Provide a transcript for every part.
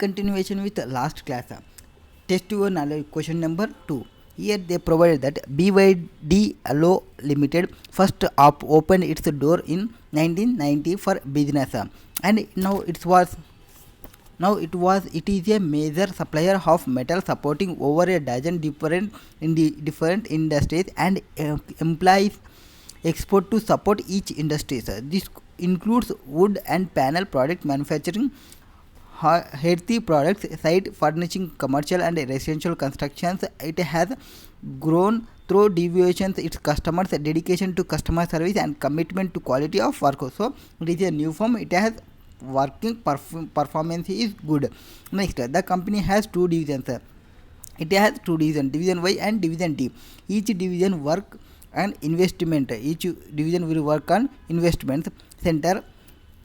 Continuation with the last class. Test your knowledge question number 2. Here they provided that BYD Allo Limited first opened its door in 1990 for business, and it is a major supplier of metal supporting over a dozen different industries and employs export to support each industry. This includes wood and panel product manufacturing, healthy products, site furnishing, commercial and residential constructions. It has grown through deviations its customers, dedication to customer service and commitment to quality of work. So it is a new firm. It has working performance is good. Next, the company has two divisions. It has two divisions, division Y and division D. Each division work and investment. Each division will work on investments center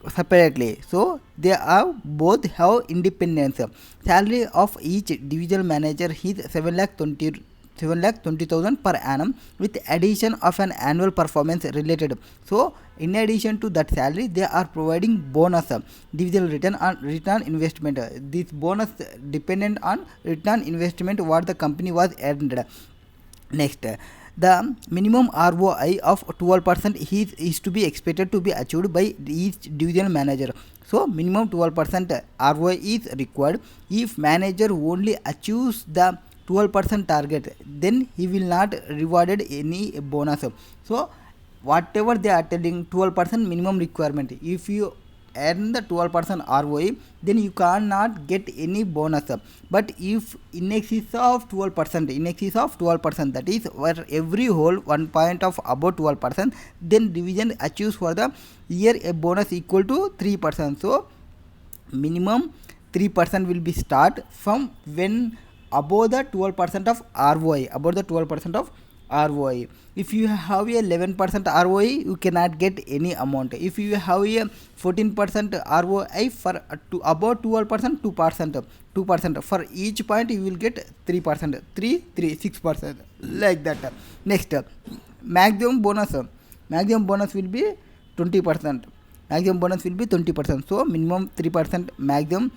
separately, so they are both have independence. Salary of each divisional manager is 7,20,000 per annum with addition of an annual performance related. So in addition to that salary, they are providing bonus, divisional return investment. This bonus dependent on return investment what the company was earned. Next, the minimum ROI of 12% is to be expected to be achieved by each divisional manager. So minimum 12% ROI is required. If manager only achieves the 12% target, then he will not rewarded any bonus. So whatever they are telling 12% minimum requirement, if you earn the 12% ROI, then you cannot get any bonus. But if in excess of 12%, that is where every whole 1 point of about 12%, then division achieves for the year a bonus equal to 3%. So minimum 3% will be start from when above the 12% of ROI, If you have a 11% ROI, you cannot get any amount. If you have a 14% ROI for about 12%, 2%. For each point you will get 3%, 6%, like that. Next, maximum bonus will be 20%. So minimum 3%, maximum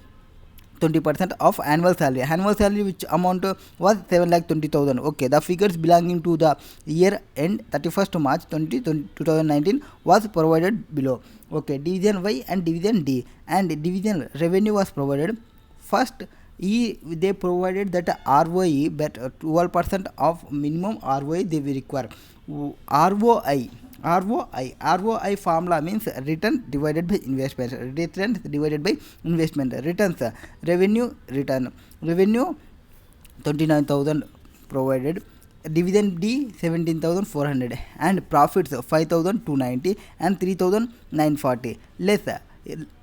20% of annual salary which amount was 7,20,000. Okay, the figures belonging to the year end 31st March 2019 was provided below. Okay, division Y and division D, and division revenue was provided. First, they provided that ROI, but 12% of minimum ROI they will require. ROI formula means return divided by investment. Returns, revenue 29,000 provided, dividend D 17,400, and profits 5,290 and 3,940 less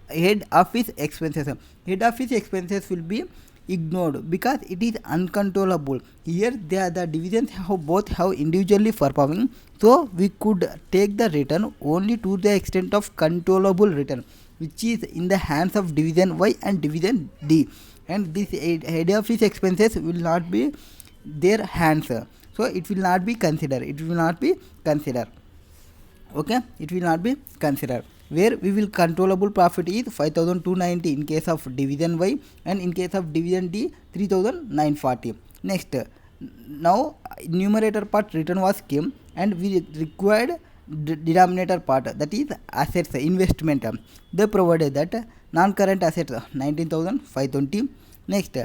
head office expenses. Head office expenses will be ignored because it is uncontrollable. Here the divisions both have individually performing, so we could take the return only to the extent of controllable return, which is in the hands of division Y and division D, and this head office expenses will not be their hands, so it will not be considered. Okay, it will not be considered. Where we will controllable profit is 5,290 in case of division Y, and in case of division D 3,940. Next, now numerator part return was came, and we required denominator part, that is assets, investment. They provided that non-current assets 19,520. Next,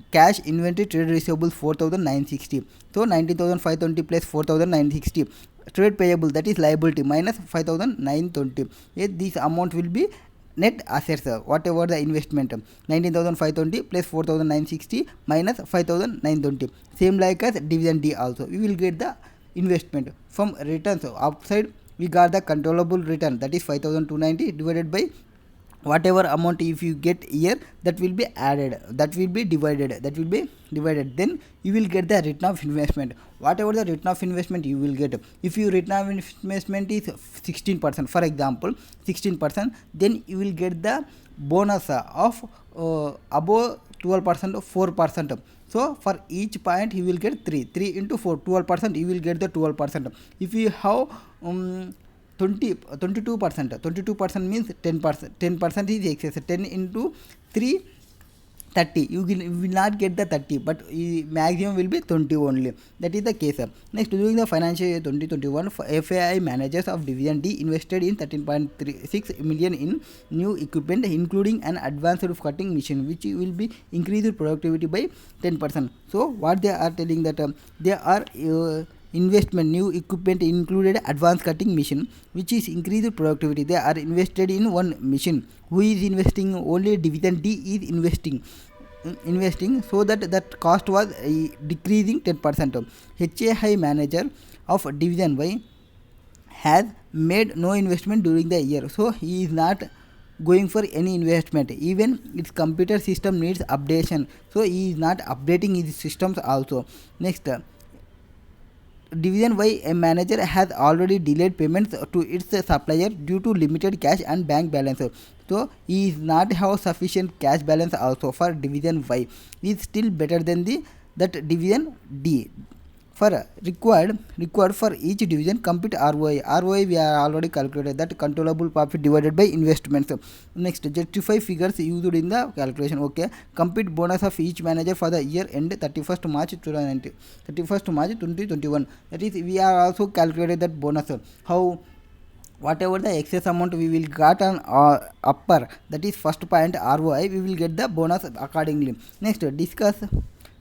cash, inventory, trade receivables 4,960. So 19,520 plus 4,960. Trade payable, that is liability, minus 5,920. This amount will be net assets, whatever the investment, 19,520 plus 4,960 minus 5,920. Same like as division D also, we will get the investment from returns. Outside we got the controllable return, that is 5,290 divided by whatever amount if you get here, that will be added, that will be divided, then you will get the return of investment. Whatever the return of investment you will get, if your return of investment is 16%, for example 16%, then you will get the bonus of above 12%, 4%. So for each point you will get 3 into 4, 12%, you will get the 12%. If you have 22% means 10%. 10% is excess. 10 into 3 30, you will not get the 30, but maximum will be 20 only. That is the case. Next, during the financial year 2021, FAI managers of division D invested in 13.36 million in new equipment, including an advanced cutting machine, which will be increased productivity by 10%. So what they are telling that they are investment new equipment included advanced cutting machine, which is increased productivity. They are invested in one machine. Who is investing? Only division D is investing, so that cost was decreasing 10%. HAI manager of division Y has made no investment during the year, so he is not going for any investment. Even its computer system needs updation, so he is not updating his systems also. Next, division Y, a manager has already delayed payments to its supplier due to limited cash and bank balance. So he is not have sufficient cash balance also for division Y. He is still better than that division D. For required for each division, compute ROI. ROI we are already calculated, that controllable profit divided by investments. Next, justify figures used in the calculation. Okay, compute bonus of each manager for the year end 31st March 2021. That is, we are also calculated that bonus. How? Whatever the excess amount we will get on upper, that is first point ROI, we will get the bonus accordingly. Next, discuss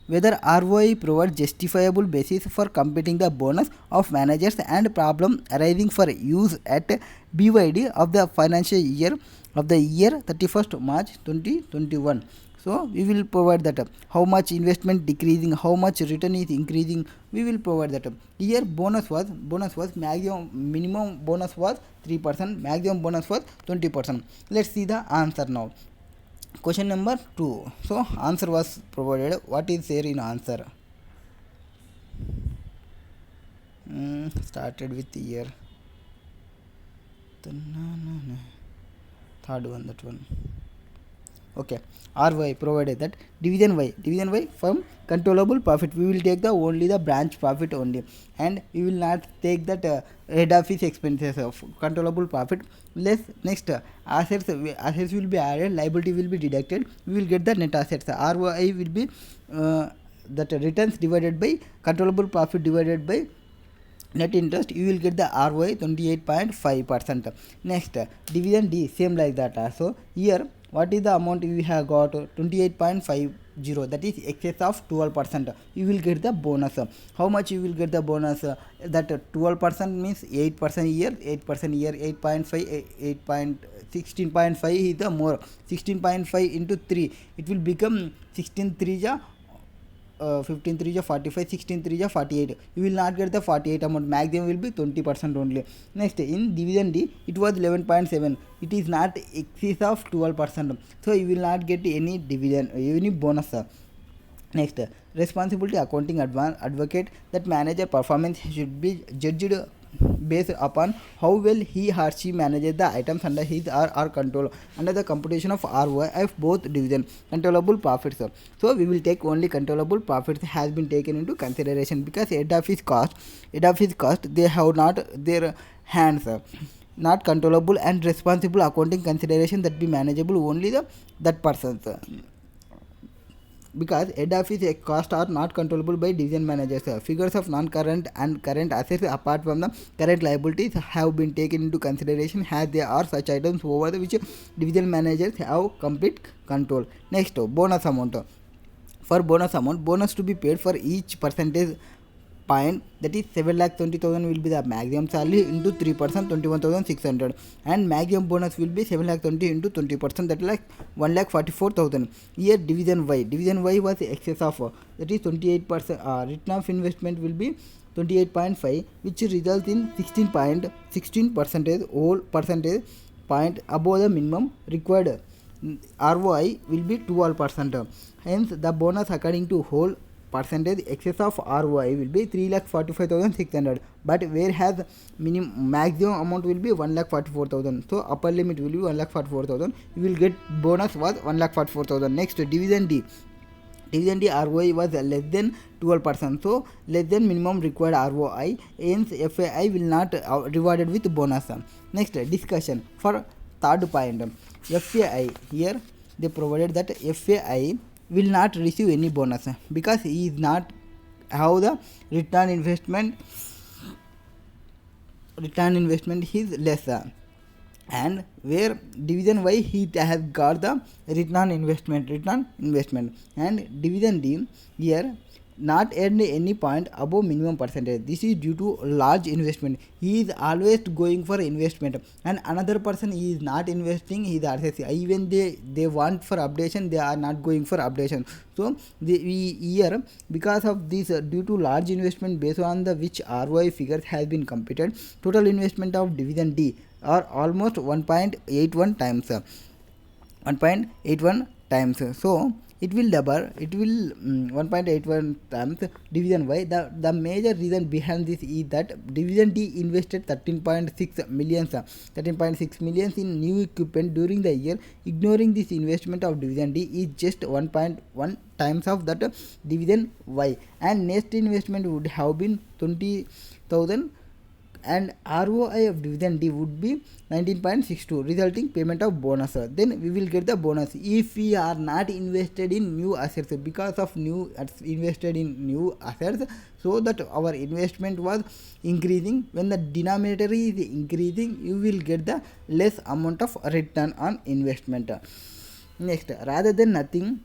whether ROI provides justifiable basis for computing the bonus of managers and problem arising for use at BYD of the financial year of the year 31st March 2021. So we will provide that how much investment decreasing, how much return is increasing, we will provide that. Here bonus was minimum bonus was 3%, maximum bonus was 20%. Let's see the answer now. Question number 2. So answer was provided. What is there in answer? Started with year. Third one, that one. Okay, RY provided that division Y from controllable profit, we will take only the branch profit only, and we will not take that head office expenses of controllable profit. Next, assets will be added, liability will be deducted, we will get the net assets. ROI will be that returns divided by controllable profit divided by net interest, you will get the ROI 28.5%. Next, division D, same like that also. Here what is the amount we have got? 28.50, that is excess of 12%. You will get the bonus. How much you will get the bonus? That 12% means 8% year, 8.5, 16.5 is the more. 16.5 into 3, it will become 16 3 ja 15 3 45, 16 3 48. You will not get the 48 amount, maximum will be 20% only. Next, in division D, it was 11.7, it is not excess of 12%, so you will not get any dividend, any bonus. Next, responsibility accounting advocate that manager performance should be judged based upon how well he or she manages the items under his or her control under the computation of ROI of both division controllable profits. So we will take only controllable profits has been taken into consideration, because head office cost they have not their hands, not controllable, and responsible accounting consideration that be manageable only that persons, because head office costs are not controllable by division managers. Figures of non-current and current assets apart from the current liabilities have been taken into consideration, as there are such items over which division managers have complete control. Next, bonus amount. For bonus amount, bonus to be paid for each percentage point, that is 7,20,000 will be the maximum salary into 3%, 21,600, and maximum bonus will be 7,20,000 into 20%, that is like 1,44,000. Here division Y was excess of that is 28%. Return of investment will be 28.5, which results in 16% whole percentage point above the minimum required. ROI will be 12%. Hence the bonus according to whole percentage excess of ROI will be 3,45,600, but whereas maximum amount will be 1,44,000, so upper limit will be 1,44,000. You will get bonus was 1,44,000. Next, division D ROI was less than 12%, so less than minimum required ROI, hence FAI will not rewarded with bonus. Next, discussion for third point. FAI, here they provided that FAI will not receive any bonus because he is not have the return investment is less, and where division Y he has got the return investment, and division D here not at any point above minimum percentage. This is due to large investment. He is always going for investment, and another person is not investing his assets. Even they want for updation, they are not going for updation. So we here, because of this, due to large investment based on the which ROI figures has been computed, total investment of division D are almost 1.81 times. 1.81 times. So it will double, 1.81 times division Y. The major reason behind this is that division D invested 13.6 millions in new equipment during the year. Ignoring this investment of division D is just 1.1 times of that division Y, and next investment would have been 20,000, and ROI of dividend D would be 19.62, resulting payment of bonus. Then we will get the bonus if we are not invested in new assets. Because of invested in new assets, so that our investment was increasing. When the denominator is increasing, you will get the less amount of return on investment. Next, rather than nothing,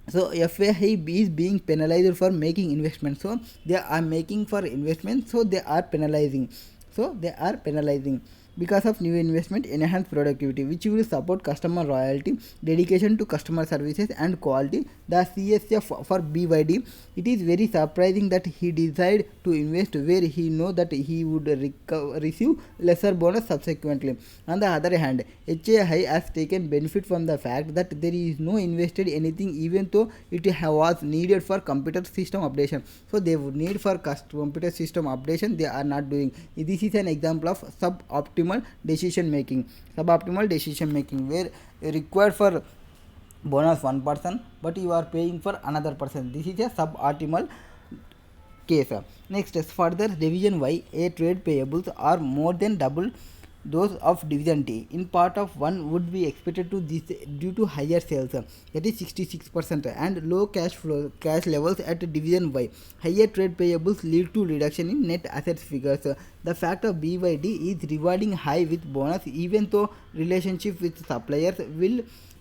so FAI is being penalized for making investment. So they are making for investment, so they are penalizing. Because of new investment, enhance productivity, which will support customer loyalty, dedication to customer services and quality. The CSF for BYD, it is very surprising that he decided to invest where he know that he would receive lesser bonus subsequently. On the other hand, HAI has taken benefit from the fact that there is no invested anything, even though it was needed for computer system updation. So they would need for computer system updation, they are not doing. This is an example of suboptimal decision making, where required for bonus one person, but you are paying for another person. This is a suboptimal case. Next, further division Y, a trade payables are more than double those of division D. In part of 1 would be expected to this due to higher sales, that is 66%, and low cash levels at division Y. Higher trade payables lead to reduction in net assets figures. The fact of BYD is rewarding high with bonus, even though relationship with suppliers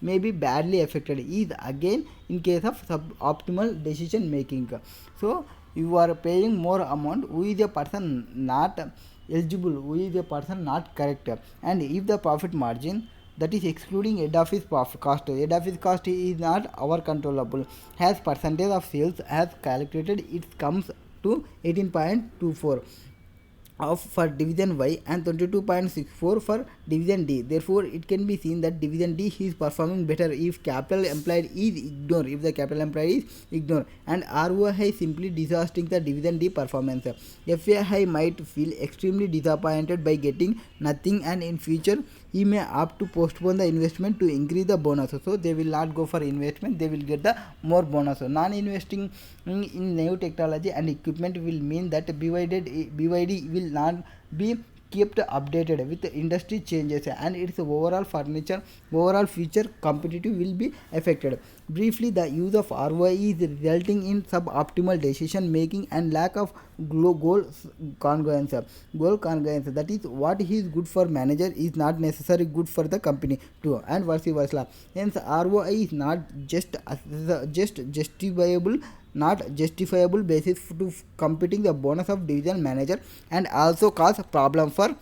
may be badly affected, is again in case of suboptimal decision making. So you are paying more amount, who is a person not eligible, who is a person not correct, and if the profit margin, that is excluding head office cost is not our controllable, as percentage of sales as calculated, it comes to 18.24 of for division Y and 22.64 for division D. Therefore, it can be seen that division D is performing better if capital employed is ignored, and ROI simply disastering the division D performance. FAI might feel extremely disappointed by getting nothing, and in future he may opt to postpone the investment to increase the bonus. So they will not go for investment, they will get the more bonus. Non-investing in new technology and equipment will mean that BYD will not be kept updated with industry changes, and its overall future competitive will be affected. Briefly, the use of ROI is resulting in suboptimal decision making and lack of goal congruence. That is, what is good for manager is not necessarily good for the company too, and vice versa. Hence, ROI is not just justifiable basis to computing the bonus of division manager, and also cause problem for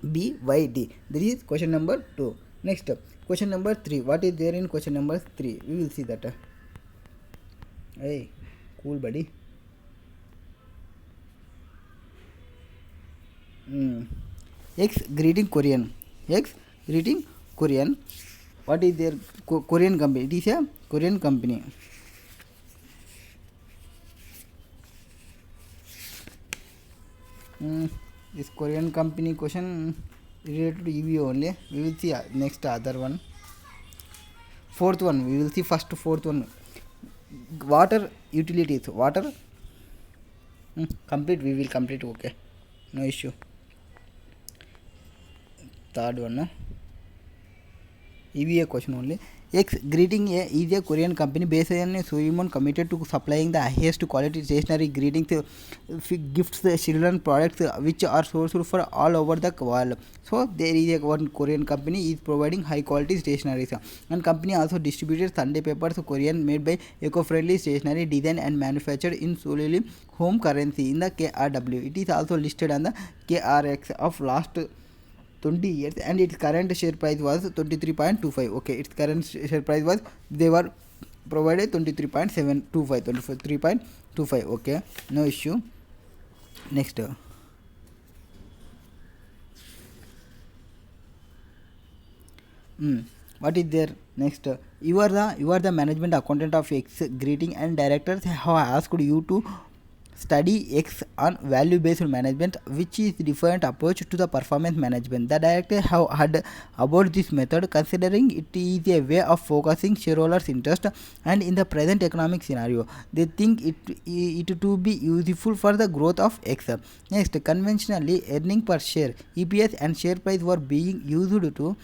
BYD. This is question number 2. Next, question number 3. What is there in question number 3? We will see that. Hey, cool buddy. X greeting Korean. What is their Korean company? It is a Korean company. This Korean company question related to EV only. We will see next other one. Fourth one, we will see first fourth one. Water utilities. Water complete, we will complete. Okay, no issue. Third one, EVA question only. X Greeting is a Korean company based in Seoul, committed to supplying the highest quality stationery greetings, gifts, children products which are sourced for all over the world. So there is a one Korean company is providing high quality stationeries, and company also distributed Sunday papers Korean made by eco-friendly stationery designed and manufactured in solely home currency in the KRW. It is also listed on the KRX of last 20 years, and its current share price was 23.25. Okay, its current share price was, they were provided 23.725, 23.25. Okay, no issue. Next, what is there next? You are the management accountant of X Greeting, and directors have asked you to study X on value based management, which is different approach to the performance management. The director have heard about this method, considering it is a way of focusing shareholders interest, and in the present economic scenario they think it to be useful for the growth of X. Next, conventionally earning per share, EPS, and share price were being used to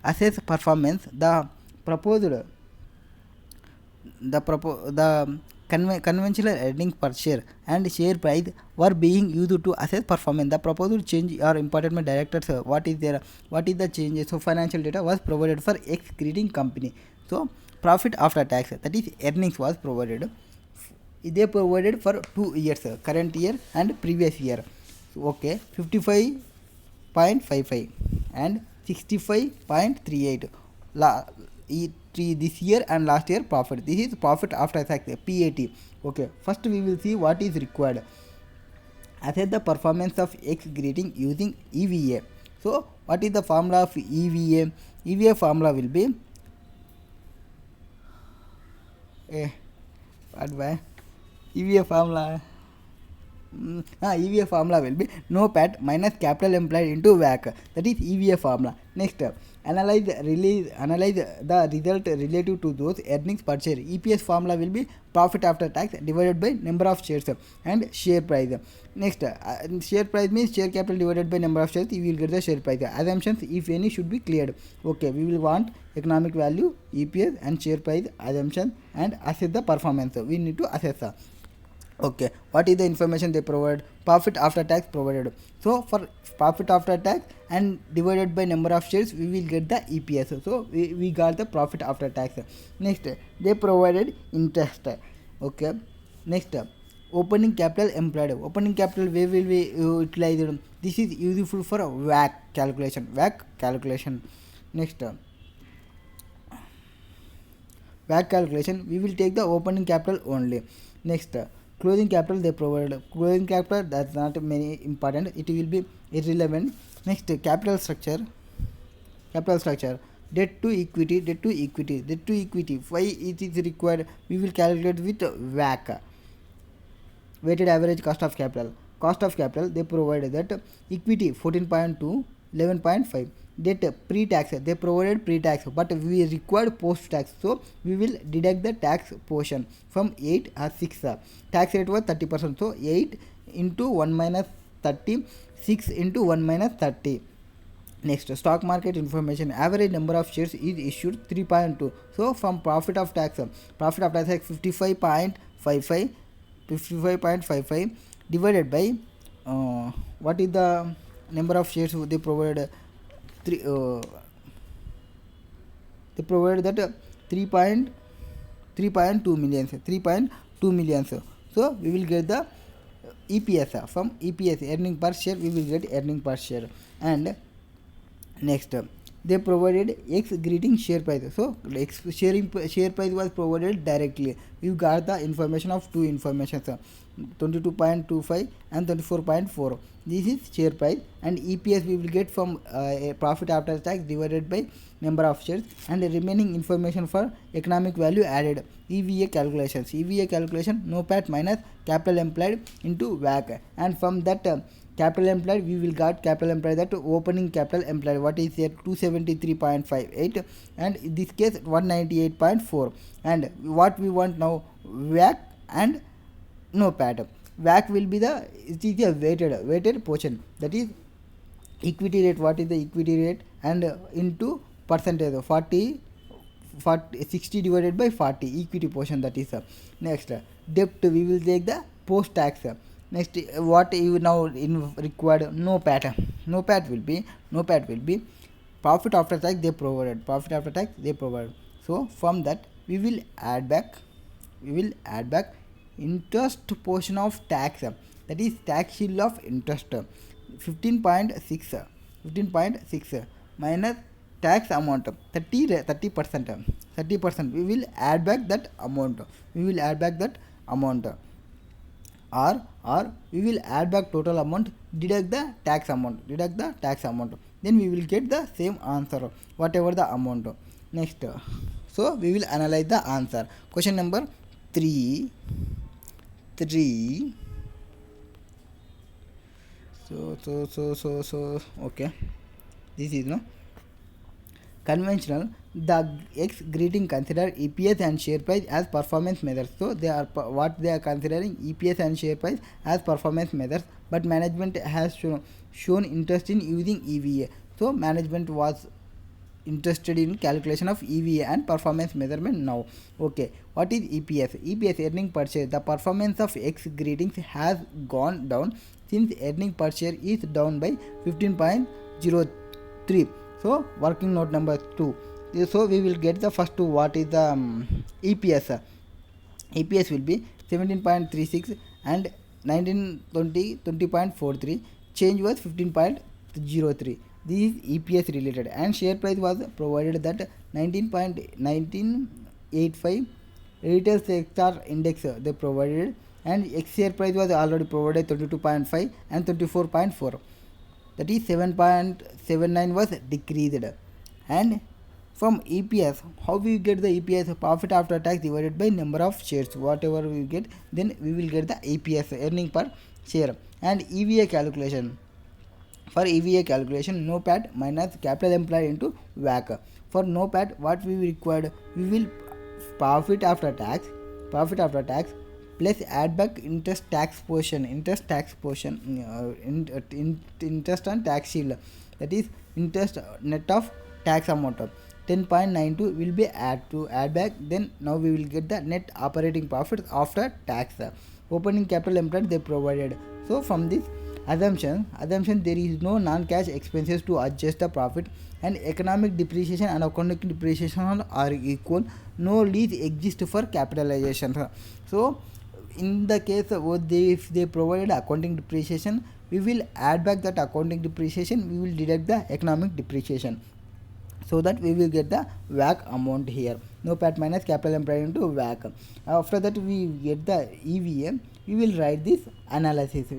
assess performance. Proposed the conventional earnings per share and share price were being used to assess performance. The proposed change are important by directors. What is the change? So financial data was provided for X Greeting company. So profit after tax, that is earnings, was provided. They provided for 2 years, current year and previous year. Okay, 55.55 and 65.38 this year and last year profit. This is profit after tax, PAT. Okay, first we will see what is required. Assess the performance of X Greeting using EVA. So what is the formula of EVA? EVA formula will be EVA formula EVA formula will be no PAT minus capital employed into WACC. That is EVA formula. Next, analyze the result relative to those earnings per share. EPS formula will be profit after tax divided by number of shares and share price. Next, share price means share capital divided by number of shares. You will get the share price. Assumptions, if any, should be cleared. Okay, we will want economic value, EPS, and share price assumption, and assess the performance. We need to assess. Okay, what is the information they provide? Profit after tax provided. So for profit after tax and divided by number of shares, we will get the EPS. So we got the profit after tax. Next, they provided interest. Okay, next, opening capital employed. Opening capital, where will we utilize it? This is useful for WACC calculation. Next, WACC calculation, we will take the opening capital only. Next, closing capital they provide. Closing capital, that's not very important, it will be irrelevant. Next, capital structure. Debt to equity. Why it is required? We will calculate with WACC, weighted average cost of capital. They provided that equity 14.2, 11.5. Debt pre-tax, they provided pre-tax, but we required post-tax, so we will deduct the tax portion from 8 or 6. Tax rate was 30%, so 8 into 1 minus 30, 6 into 1 minus 30. Next, stock market information. Average number of shares is issued 3.2. So from profit after tax 55.55 divided by what is the number of shares they provided? They provided that 3.2 million. So we will get the EPS. From EPS, earning per share, we will get earning per share. And next, they provided X Greeting share price. So X share price was provided directly. You got the information of two information, 22.25 and 24.4. This is share price, and EPS we will get from profit after tax divided by number of shares, and the remaining information for economic value added. EVA calculation, no PAT minus capital employed into WACC, and from that capital employed we will got capital employed, that opening capital employed, what is here, 273.58, and in this case 198.4. and what we want now, WACC and no PAT. WACC will be it is a weighted portion, that is equity rate. What is the equity rate? And into percentage, 60 divided by 40 equity portion, that is. Next, debt we will take the post tax. Next, what you now required, no pat will be profit after tax they provided. So from that we will add back interest portion of tax, that is tax shield of interest, 15.6 minus tax amount 30%. We will add back that amount, or we will add back total amount, deduct the tax amount, then we will get the same answer whatever the amount. Next, so we will analyze the answer. Question number 3. So okay, this is no conventional. The X greeting consider EPS and share price as performance measures. So they are considering EPS and share price as performance measures, but management has shown interest in using EVA. So management was interested in calculation of EVA and performance measurement now. Okay, what is EPS? EPS, earning per share. The performance of X greetings has gone down since earning per share is down by 15.03. So working note number 2. So we will get the first two. What is the EPS? EPS will be 17.36 and 20.43. Change was 15.03. This is EPS related, and share price was provided that 19.85 retail sector index they provided, and X share price was already provided 22.5 and 24.4, that is 7.79 was decreased. And from EPS, how we get the EPS? Profit after tax divided by number of shares, whatever we get, then we will get the EPS, earning per share. And EVA calculation, for EVA calculation, no PAT minus capital employed into WACC. For no PAT, what we required, we will profit after tax plus add back interest and tax shield, that is interest net of tax amount of 10.92 will be add back. Then now we will get the net operating profit after tax. Opening capital employed they provided. So from this assumption there is no non-cash expenses to adjust the profit, and economic depreciation and accounting depreciation are equal. No lease exists for capitalization. So in the case if they provided accounting depreciation, we will add back that accounting depreciation, we will deduct the economic depreciation, so that we will get the WACC amount here. No PAT minus capital employed into WACC. After that we get the EVA. We will write this analysis. For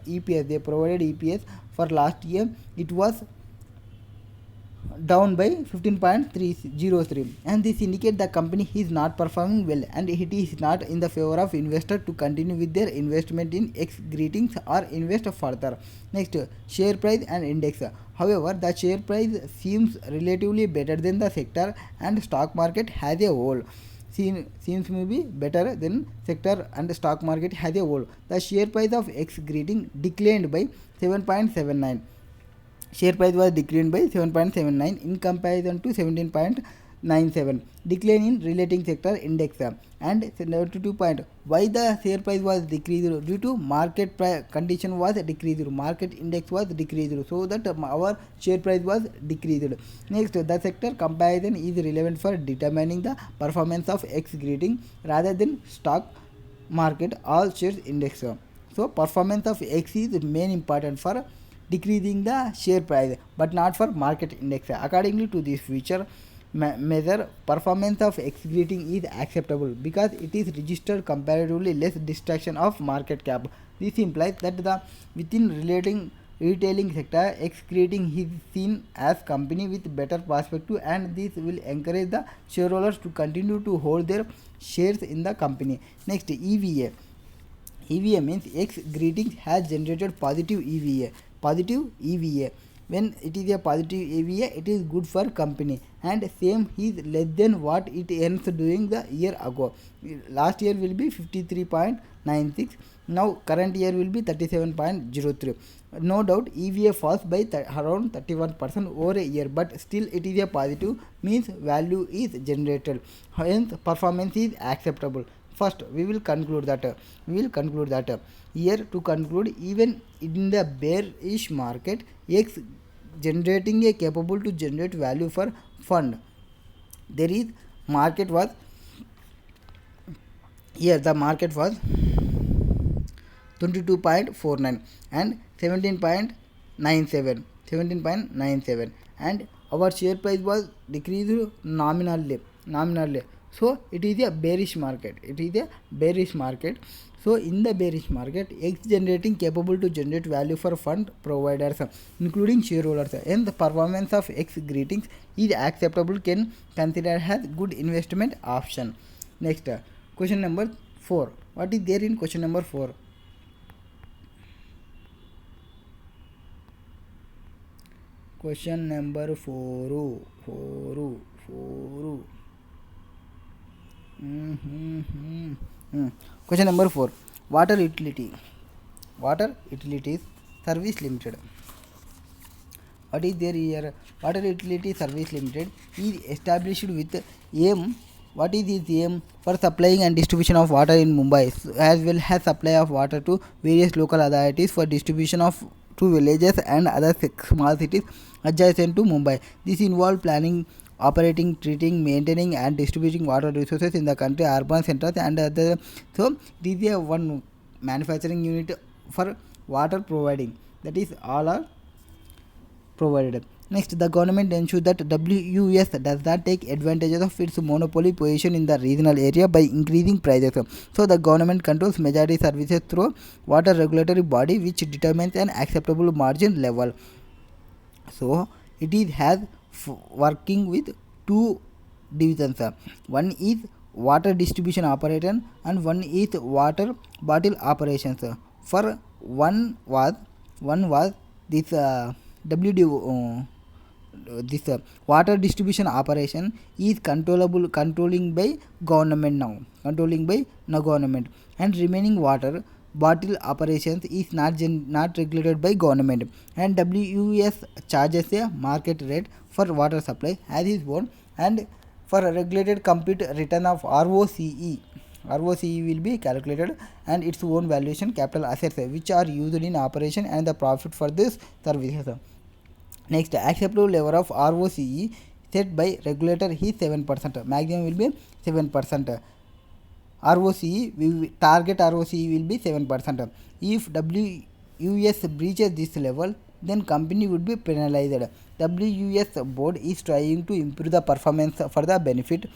EPS. They provided EPS for last year. It was down by 15.303, and this indicates the company is not performing well, and it is not in the favor of investor to continue with their investment in X greetings or invest further. Next, share price and index. However, the share price seems relatively better than the sector and stock market as a whole. Seems to be better than sector and stock market as a whole. The share price of X greeting declined by 7.79. Share price was declined by 7.79 in comparison to 17.97. Decline in relating sector index, and 72 point. Why the share price was decreased? Due to market condition was decreased, market index was decreased, so that our share price was decreased. Next, the sector comparison is relevant for determining the performance of X greeting rather than stock market all shares index. So performance of X is main important for decreasing the share price, but not for market index. Accordingly to this feature measure, performance of X greeting is acceptable because it is registered comparatively less distraction of market cap. This implies that the within retailing sector, X greeting is seen as company with better perspective, and this will encourage the shareholders to continue to hold their shares in the company. Next, EVA. EVA means X greeting has generated positive EVA. When it is a positive EVA, it is good for company. and same is less than what it earns during the year ago. Last year will be 53.96. Now current year will be 37.03. No doubt EVA falls by around 31% over a year, but still it is a positive, means value is generated, hence performance is acceptable. First we will conclude that here to conclude, even in the bearish market, X generating a capable to generate value for fund. There is market was here, the market was 22.49 and 17.97, and our share price was decreased nominally. So it is a bearish market. So in the bearish market, X generating capable to generate value for fund providers, including shareholders, and the performance of X greetings is acceptable, can consider as good investment option. Next, question number 4. What is there in question number 4? Question number 4. Question number 4. Water Utilities Service Limited. What is there here? Water Utility Service Limited is established with aim. What is its aim? For supplying and distribution of water in Mumbai, as well as supply of water to various local authorities for distribution of to villages and other small cities adjacent to Mumbai. This involves planning, operating, treating, maintaining and distributing water resources in the country, urban centers and other. So this is one manufacturing unit for water providing. That is all are provided. Next, the government ensures that WUS does not take advantages of its monopoly position in the regional area by increasing prices. So the government controls majority services through water regulatory body, which determines an acceptable margin level. So it is has working with two divisions. One is water distribution operation and one is water bottle operations. For one was this this water distribution operation is controlling by government, and remaining water bottle operations is not regulated by government, and WUS charges a market rate for water supply as his own, and for a regulated complete return of ROCE will be calculated, and its own valuation capital assets which are used in operation and the profit for this services. Next, acceptable level of ROCE set by regulator is 7%. Maximum will be 7%. Target ROCE will be 7%. If WUS breaches this level, then company would be penalized. WUS board is trying to improve the performance for the benefit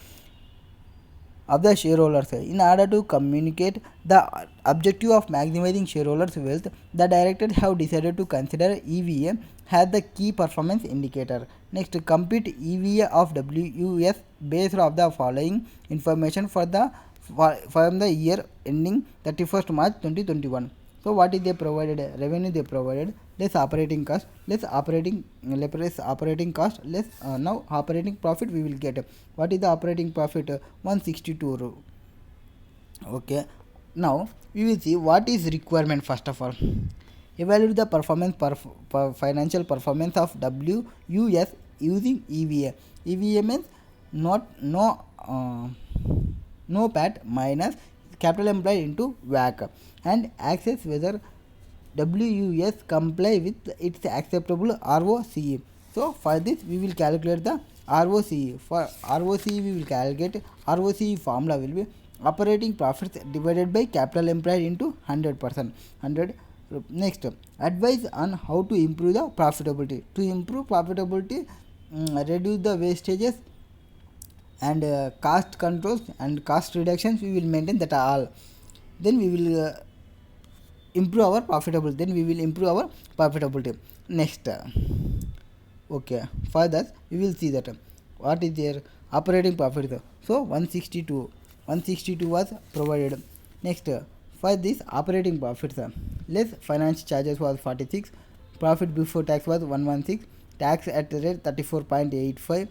of the shareholders. In order to communicate the objective of maximizing shareholders' wealth, the directors have decided to consider EVA as the key performance indicator. Next, compute EVA of WUS based on the following information from the year ending 31st March 2021. So what is they provided? Revenue they provided, less operating cost, less operating cost, less now operating profit we will get. What is the operating profit? 162. Okay, now we will see what is requirement. First of all, evaluate the performance financial performance of WUS using EVA. EVA means no PAT minus capital employed into WACC, and access whether WUS comply with its acceptable ROCE. So for this we will calculate the ROCE. For ROCE we will calculate ROCE formula will be operating profits divided by capital employed into 100%. Next, advice on how to improve the profitability. To improve profitability, reduce the wastages and cost controls and cost reductions we will maintain that all. Then we will improve our profitability. Next, okay, for that we will see that what is their operating profit. So 162 was provided. Next, for this operating profits, less finance charges was 46, profit before tax was 116, tax at the rate 34.85,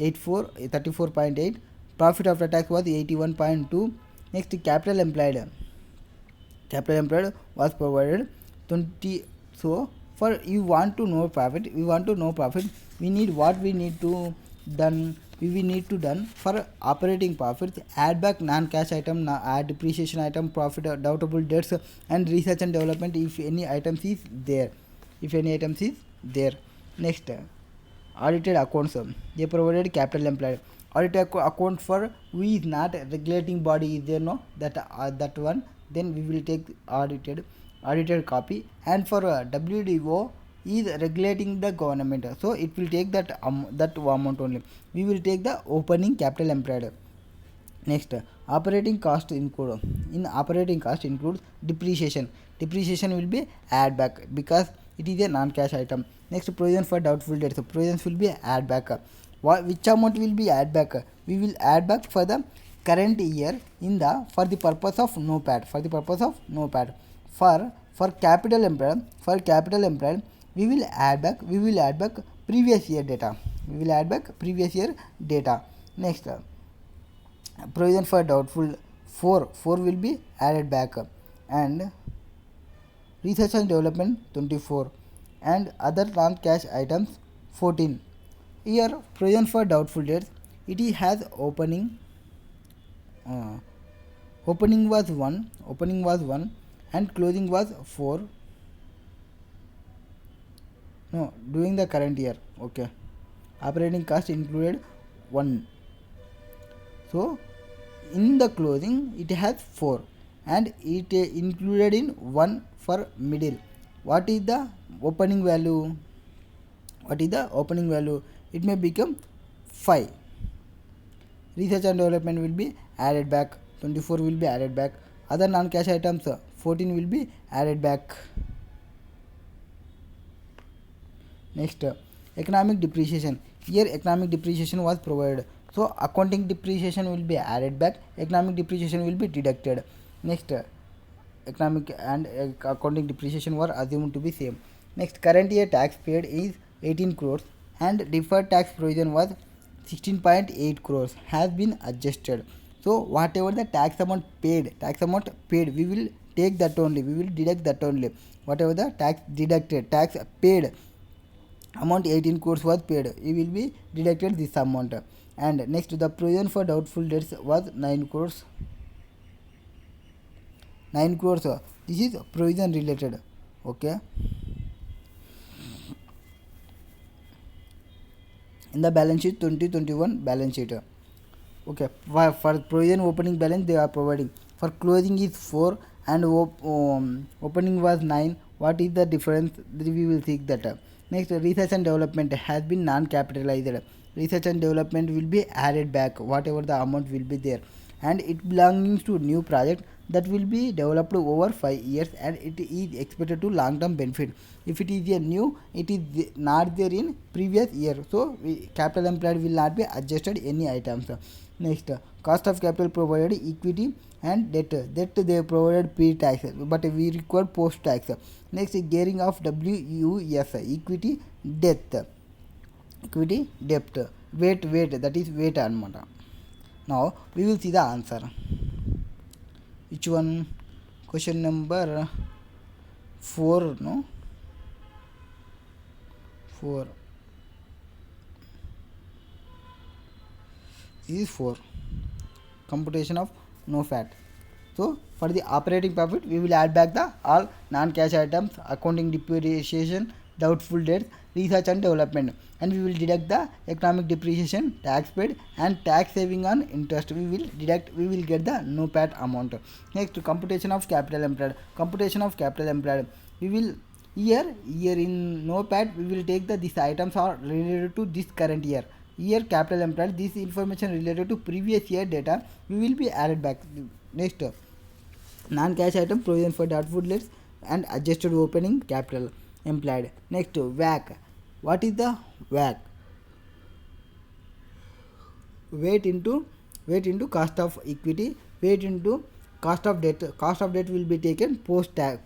34.8. Profit after tax was 81.2. Next, capital employed was provided 20. So for you want to know profit, we need what we need to done. We will need to done for operating profits, add back non-cash item, add depreciation item, profit doubtable debts, and research and development if any items is there. Next, audited accounts. They provided capital employed. Audited account for who is not regulating body is there, no, that one. Then we will take audited copy. And for WDO is regulating the government, so it will take that amount only. We will take the opening capital employed. Next, operating cost include. In operating cost includes depreciation. Depreciation will be add back because it is a non-cash item. Next, provision for doubtful debts. So provisions will be add back. Which amount will be add back? We will add back for the current year for the purpose of NOPAT. For capital employed, we will add back previous year data. Next, provision for doubtful 4 will be added back, and research and development 24, and other non-cash items 14. Here provision for doubtful debts, it has opening was 1 and closing was 4. No, during the current year. Okay, operating cost included 1. So in the closing it has 4 and it included in 1 for middle. What is the opening value? It may become 5. Research and development will be added back, 24 will be added back. Other non-cash items 14 will be added back. Next, economic depreciation. Here economic depreciation was provided, so accounting depreciation will be added back, economic depreciation will be deducted. Next, economic and accounting depreciation were assumed to be same. Next, current year tax paid is 18 crores and deferred tax provision was 16.8 crores has been adjusted. So whatever the tax amount paid, we will take that only, we will deduct that only. Whatever the tax paid amount 18 crores was paid, it will be deducted this amount. And next, the provision for doubtful debts was 9 crores. This is provision related. Okay, in the balance sheet 2021 balance sheet. Okay, for provision opening balance they are providing. For closing is 4 and opening was 9. What is the difference? We will see that. Next, research and development has been non-capitalized. Research and development will be added back, whatever the amount will be there, and it belongs to new project that will be developed over 5 years and it is expected to long-term benefit. If it is a new, it is not there in previous year, so capital employed will not be adjusted any items. Next, cost of capital provided equity and debt they provided pre-tax, but we require post-tax. Next, gearing of WUS, equity debt, weight, that is weight anamata. Now we will see the answer. Which one? Question number 4, no? 4. This is 4. Computation of no fat. So for the operating profit, we will add back the all non-cash items, accounting depreciation, doubtful debts, research and development, and we will deduct the economic depreciation, tax paid, and tax saving on interest. We will get the no PAT amount. Next, computation of capital employed. We will here in no PAT we will take these items are related to this current year. Here capital employed, this information related to previous year data we will be added back. Next, non-cash item, provision for doubtful debts and adjusted opening capital employed. Next, WACC. What is the WACC? Weight into cost of equity, weight into cost of debt. Cost of debt will be taken post tax.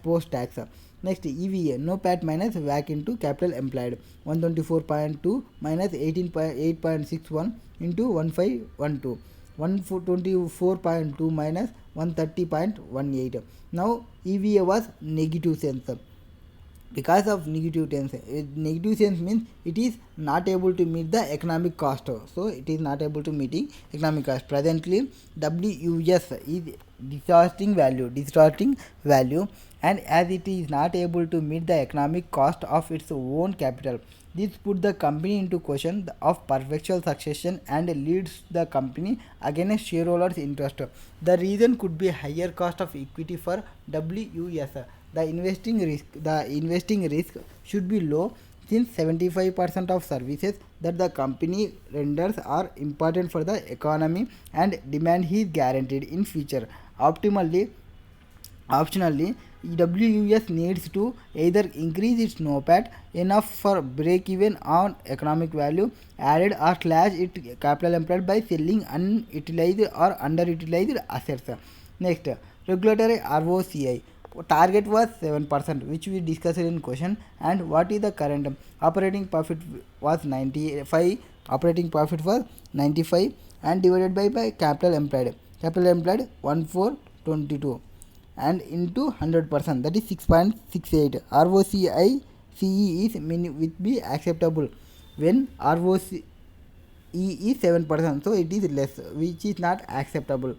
Next, EVA, no PAT minus WACC into capital employed, 124.2 minus 18.8.61 into 1512, 124.2 minus 130.18. Now EVA was negative sense. Because of negative sense, negative sense means it is not able to meet the economic cost, so it is not able to meeting economic cost. Presently WUS is distorting value, and as it is not able to meet the economic cost of its own capital, this put the company into question of perpetual succession and leads the company against shareholders interest. The reason could be higher cost of equity for WUS. The investing risk should be low, since 75% of services that the company renders are important for the economy and demand is guaranteed in future. Optionally, WUS needs to either increase its NOPAT enough for break even on economic value added, or slash its capital employed by selling unutilized or underutilized assets. Next, regulatory ROCI target was 7%, which we discussed in question. And what is the current operating profit was 95, and divided by capital employed 1422 and into 100%, that is 6.68. ROCI CE is will be acceptable when ROCE is 7%, so it is less, which is not acceptable,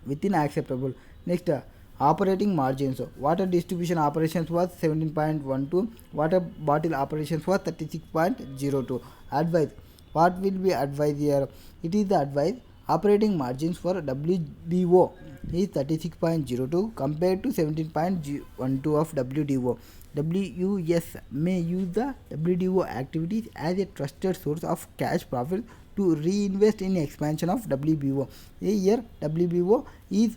within acceptable. Next, operating margins. Water distribution operations was 17.12, water bottle operations was 36.02. Advice, what will be advised here? It is the advice operating margins for WBO is 36.02 compared to 17.12 of WDO. WUS may use the WDO activities as a trusted source of cash profit to reinvest in expansion of WBO. Here WBO is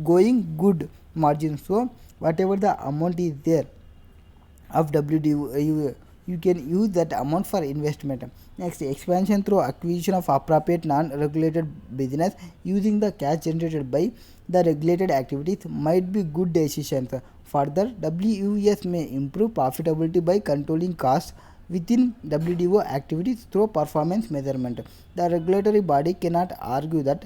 going good margin, so whatever the amount is there of WDO, you can use that amount for investment. Next, expansion through acquisition of appropriate non-regulated business using the cash generated by the regulated activities might be good decisions. Further, WUS may improve profitability by controlling costs within WDO activities through performance measurement. The regulatory body cannot argue that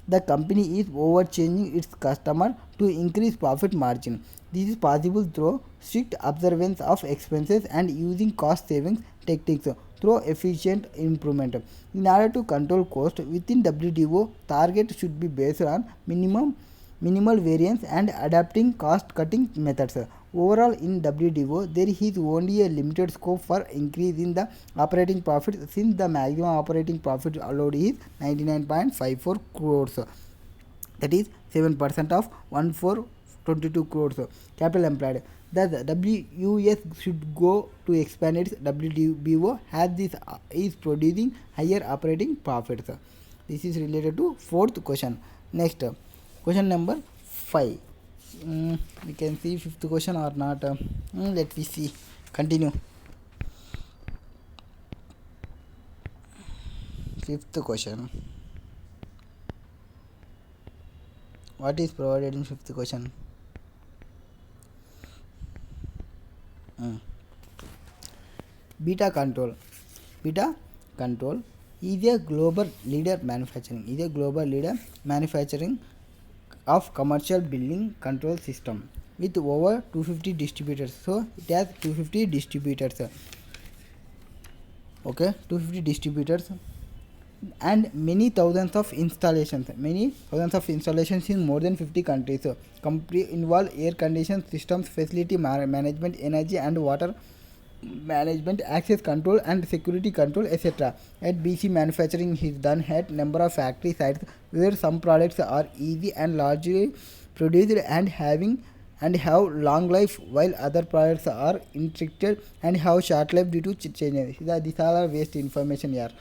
the company is overcharging its customer to increase profit margin. This is possible through strict observance of expenses and using cost savings techniques through efficient improvement. In order to control cost within WDO, target should be based on minimal variance and adapting cost cutting methods. Overall, in WDO, there is only a limited scope for increase in the operating profit, since the maximum operating profit allowed is 99.54 crores, that is 7% of 1422 crores. Capital employed, thus WUS should go to expand its WDO as this is producing higher operating profits. This is related to fourth question. Next, question number 5. We can see fifth question or not. Let me see. Continue. Fifth question. What is provided in fifth question? Beta Control is a global leader manufacturing of commercial building control system with over 250 distributors. So it has 250 distributors. Okay, 250 distributors and many thousands of installations in more than 50 countries. Involve air conditioning systems, facility management, energy and water management, access control and security control, etc. At BC, manufacturing is done at number of factory sites where some products are easy and largely produced and have long life, while other products are restricted and have short life due to changes. These all are waste information here.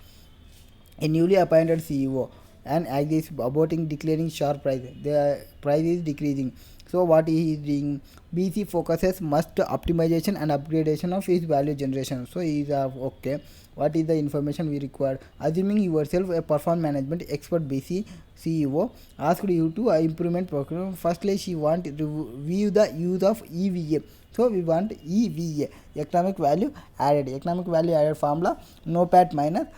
A newly appointed CEO and as is about declaring sharp price, the price is decreasing. So what he is doing, BC focuses must optimization and upgradation of his value generation. So he is okay. What is the information we require? Assuming yourself a performance management expert, BC CEO asked you to implement program. Firstly, she want to review the use of EVA. So we want EVA, economic value added. Economic value added formula, NOPAT minus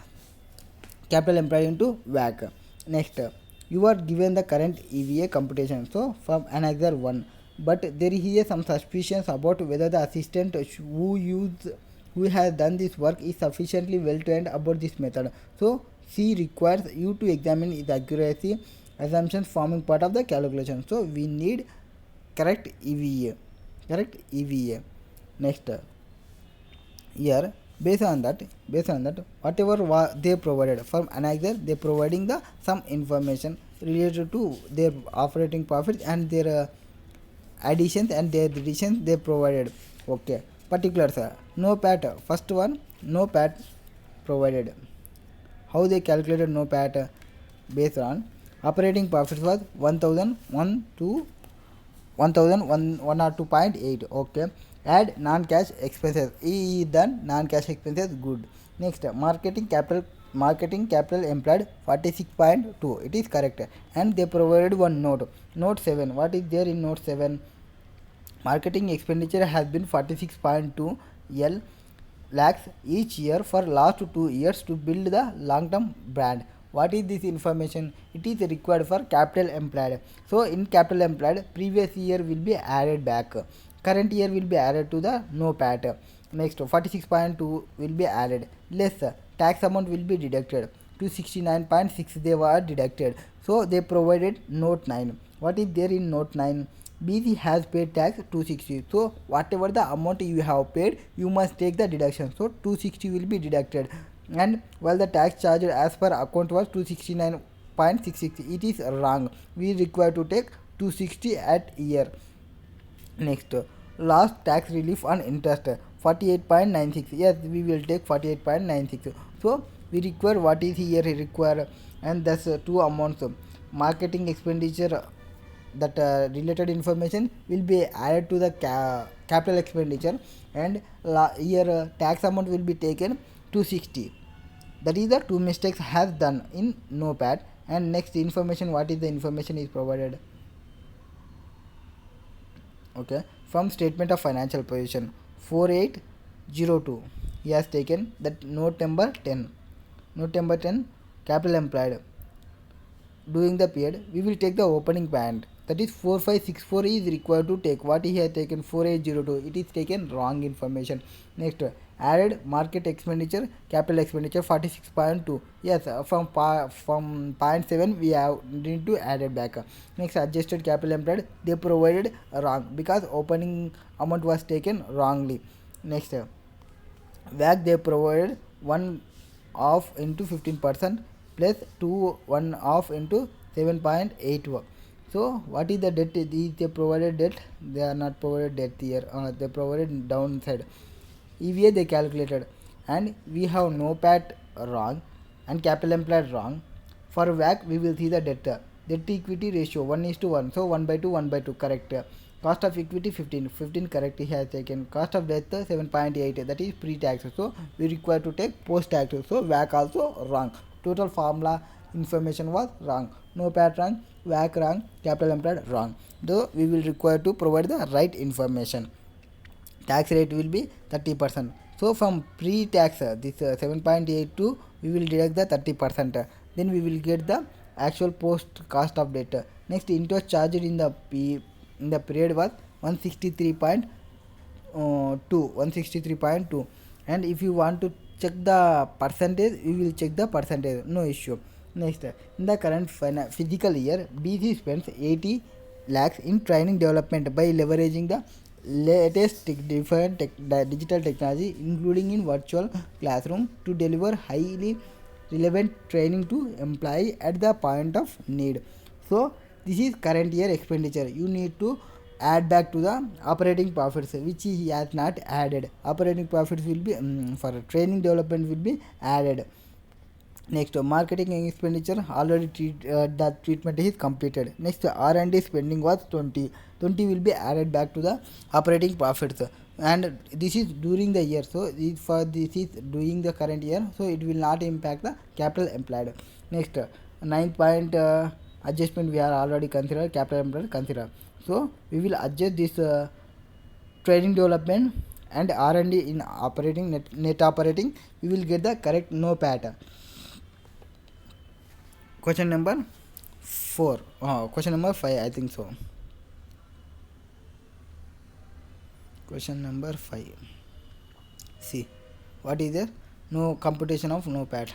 capital employed into WAC. Next, you are given the current EVA computation. So from another one, but there is some suspicions about whether the assistant who has done this work is sufficiently well trained about this method. So C requires you to examine its accuracy assumptions forming part of the calculation. So we need correct EVA. Next, here based on that whatever they provided from analyzer, they providing the some information related to their operating profits and their additions and their deletions they provided. Okay, particulars, no pat, first one no pat provided. How they calculated no pat? Based on operating profits was 1001 to 102.8. okay, add non-cash expenses, E is done, non-cash expenses good. Next, marketing capital employed 46.2, it is correct, and they provided one note 7. What is there in note 7? Marketing expenditure has been 46.2 L lakhs each year for last 2 years to build the long term brand. What is this information? It is required for capital employed. So in capital employed, previous year will be added back, current year will be added to the no pat. Next, 46.2 will be added, less tax amount will be deducted, 269.6 they were deducted. So they provided note 9. What is there in note 9? BC has paid tax 260. So whatever the amount you have paid, you must take the deduction. So 260 will be deducted, and while the tax charged as per account was 269.66, it is wrong. We require to take 260 at year. Next, last tax relief on interest 48.96. Yes, we will take 48.96. So we require what is here require, and thus two amounts, marketing expenditure, that related information will be added to the capital expenditure, and here tax amount will be taken 260. That is the two mistakes has done in NOPAT. And next information, what is the information is provided? Okay, from statement of financial position 4802, he has taken that note number 10. Capital employed during the period, we will take the opening band, that is 4564 is required to take. What he has taken 4802, it is taken wrong information. Next, added market expenditure, capital expenditure 46.2. Yes, from 0.7 we have need to add it back. Next, adjusted capital employed, they provided wrong because opening amount was taken wrongly. Next, WAC they provided 1 off into 15% plus 2 1 off into 7.8. So what is the debt? They provided debt, they are not provided debt here, they provided downside. EVA they calculated, and we have no pat wrong and capital employed wrong. For WAC we will see the debt equity ratio 1:1, so 1/2 correct. Cost of equity 15 correct he has taken. Cost of debt 7.8, that is pre-tax, so we require to take post-tax, so WAC also wrong. Total formula information was wrong. No pat wrong, WAC wrong, capital employed wrong. Though we will require to provide the right information. Tax rate will be 30%. So from pre-tax this 7.82 we will deduct the 30%. Then we will get the actual post cost of debt. Next, interest charged in the period was 163.2, and if you want to check the percentage, we will check the percentage, no issue. Next, in the current physical year, BC spends 80 lakhs in training development by leveraging the latest digital technology, including in virtual classroom, to deliver highly relevant training to employee at the point of need. So this is current year expenditure. You need to add back to the operating profits, which he has not added. Operating profits will be for training development will be added. Next, marketing expenditure already that treatment is completed. Next, R&D spending was 20. 20 will be added back to the operating profits, and this is during the year. So this is during the current year. So it will not impact the capital employed. Next, 9 point adjustment we are already considered, capital employed consider. So we will adjust this training development and R&D in operating net operating. We will get the correct no pattern. Question number 4. Question number 5, I think so. Question number 5. See, what is there? No computation of no pat.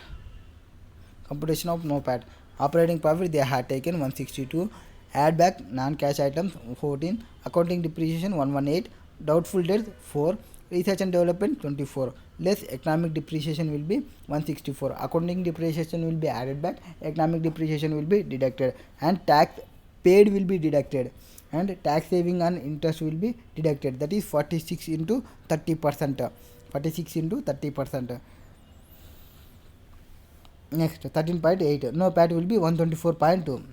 Computation of no pat. Operating profit they had taken 162. Add back non-cash items 14. Accounting depreciation 118. Doubtful debts 4. Research and development 24. Less economic depreciation will be 164. Accounting depreciation will be added back. Economic depreciation will be deducted, and tax paid will be deducted, and tax saving on interest will be deducted. That is 46 into 30%. 46 into 30%. Next, 13.8. No PAT will be 124.2.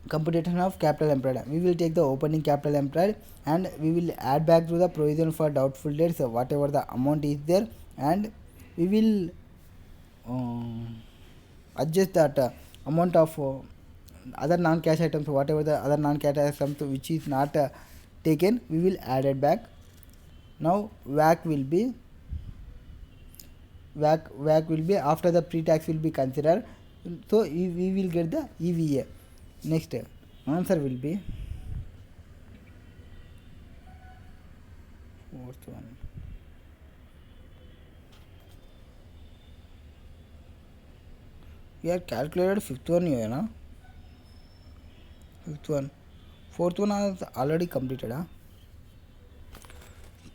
Computation of capital employed. We will take the opening capital employed and we will add back to the provision for doubtful debts whatever the amount is there, and we will adjust that amount of other non-cash items, whatever the other non-cash items which is not taken, we will add it back. Now WAC will be after the pre-tax will be considered, so we will get the EVA. Next, answer will be fourth one. We have calculated fifth one here, na? Fifth one. Fourth one is already completed, huh?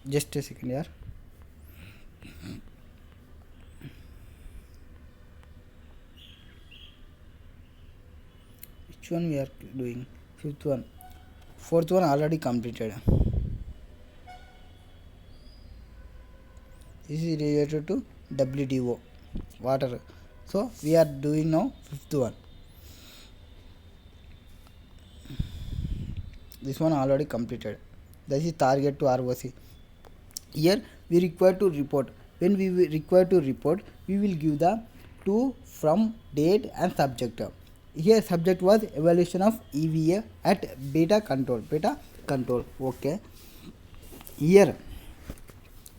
Just a second here. Which one we are doing? Fifth one. Fourth one already completed. This is related to WDO, water. So we are doing now fifth one. This one already completed. This is target to ROC. Here we require to report. When we require to report, we will give the to, from, date and subject. Here subject was evaluation of EVA at beta control. Okay. Here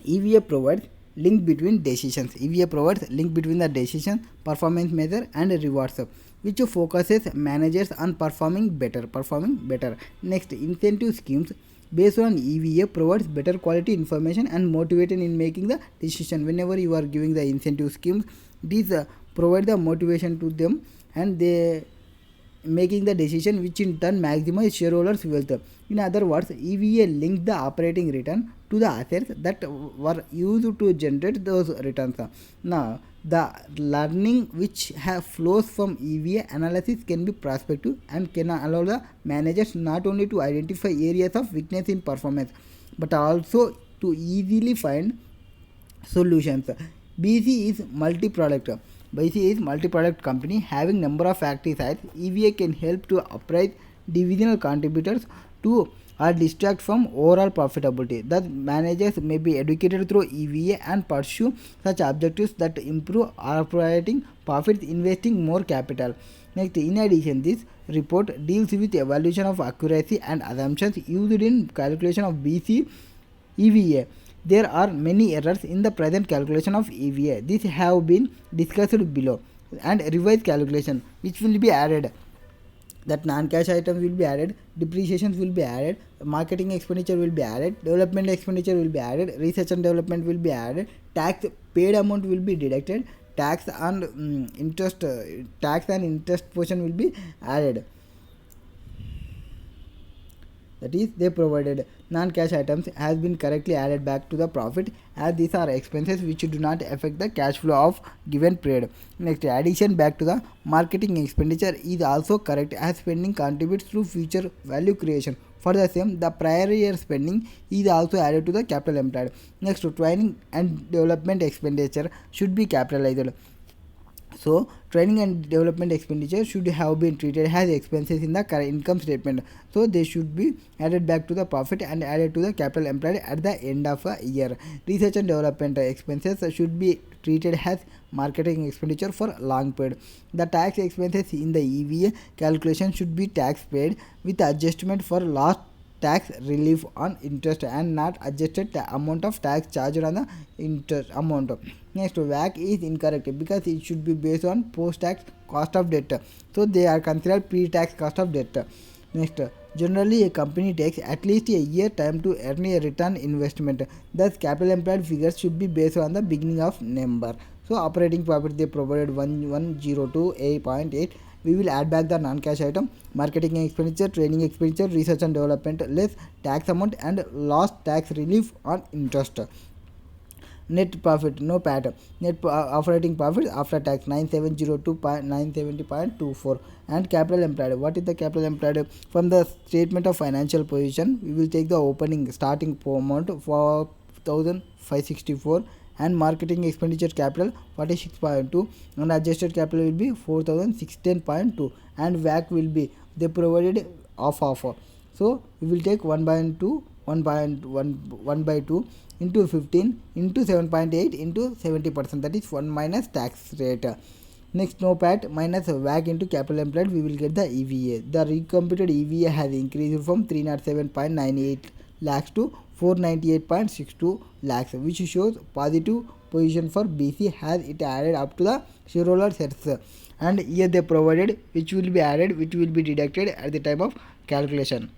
EVA provides link between decisions. EVA provides link between the decision, performance measure and rewards, which focuses managers on performing better. Next, incentive schemes based on EVA provides better quality information and motivated in making the decision. Whenever you are giving the incentive schemes, these provide the motivation to them and they making the decision, which in turn maximize shareholders' wealth. In other words, EVA linked the operating return to the assets that were used to generate those returns. Now, the learning which flows from EVA analysis can be prospective and can allow the managers not only to identify areas of weakness in performance but also to easily find solutions. BC is multi-product. BC is multi-product company having number of active sites. EVA can help to appraise divisional contributors to or distract from overall profitability. Thus, managers may be educated through EVA and pursue such objectives that improve operating profits, investing more capital. Next, in addition, this report deals with evaluation of accuracy and assumptions used in calculation of BC EVA. There are many errors in the present calculation of EVA. These have been discussed below, and revised calculation which will be added. That non-cash items will be added, depreciations will be added, marketing expenditure will be added, development expenditure will be added, research and development will be added, tax paid amount will be deducted, tax and interest portion will be added. That is, they provided non-cash items has been correctly added back to the profit, as these are expenses which do not affect the cash flow of given period. Next, addition back to the marketing expenditure is also correct, as spending contributes to future value creation. For the same, the prior year spending is also added to the capital employed. Next, training and development expenditure should be capitalized. So training and development expenditure should have been treated as expenses in the current income statement. So they should be added back to the profit and added to the capital employed at the end of a year. Research and development expenses should be treated as marketing expenditure for long period. The tax expenses in the EVA calculation should be tax paid with adjustment for last tax relief on interest and not adjusted amount of tax charged on the interest amount. Next, WAC is incorrect because it should be based on post-tax cost of debt. So they are considered pre-tax cost of debt. Next, generally a company takes at least a year time to earn a return investment. Thus, capital employed figures should be based on the beginning of number. So operating profit they provided 1102.8. We will add back the non-cash item, marketing expenditure, training expenditure, research and development less tax amount and lost tax relief on interest. Net profit no PAT. Net operating profit after tax 9702.970.24 and capital employed. What is the capital employed? From the statement of financial position, we will take the opening starting amount 4,564 and marketing expenditure capital 46.2 and adjusted capital will be 4,016.2 and WAC will be they provided off. So we will take 1 by 2 into 15 into 7.8 into 70%, that is 1 minus tax rate. Next, no PAT minus WAC into capital employed, we will get the EVA. The recomputed EVA has increased from 307.98 lakhs to 498.62 lakhs, which shows positive position for BC has it added up to the shareholder heads. And here they provided which will be added, which will be deducted at the time of calculation.